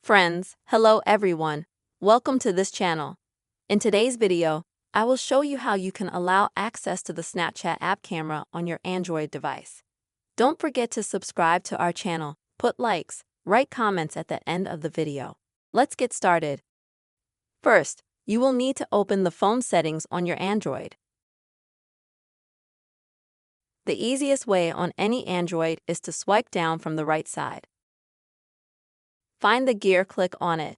Friends, hello everyone. Welcome to this channel. In today's video, I will show you how you can allow access to the Snapchat app camera on your Android device. Don't forget to subscribe to our channel, put likes, write comments at the end of the video. Let's get started. First, you will need to open the phone settings on your Android. The easiest way on any Android is to swipe down from the right side. Find the gear, click on it.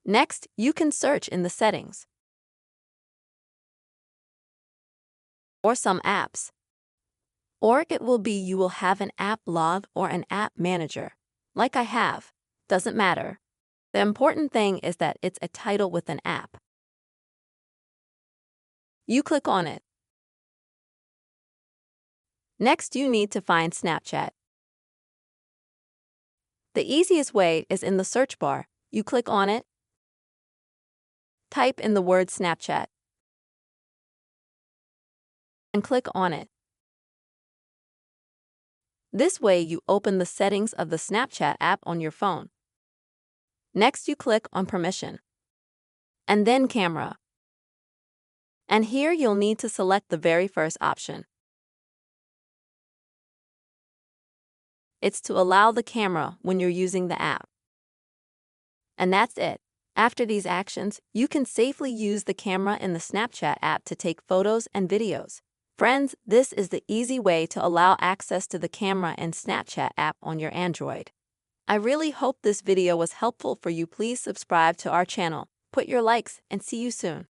Next, you can search in the settings or some apps. Or it will be you will have an app log or an app manager. Like I have. Doesn't matter. The important thing is that it's a title with an app. You click on it. Next, you need to find Snapchat. The easiest way is in the search bar. You click on it. Type in the word Snapchat and click on it. This way you open the settings of the Snapchat app on your phone. Next you click on Permission and then Camera. And here you'll need to select the very first option. It's to allow the camera when you're using the app. And that's it. After these actions, you can safely use the camera in the Snapchat app to take photos and videos. Friends, this is the easy way to allow access to the camera and Snapchat app on your Android. I really hope this video was helpful for you. Please subscribe to our channel, put your likes, and see you soon.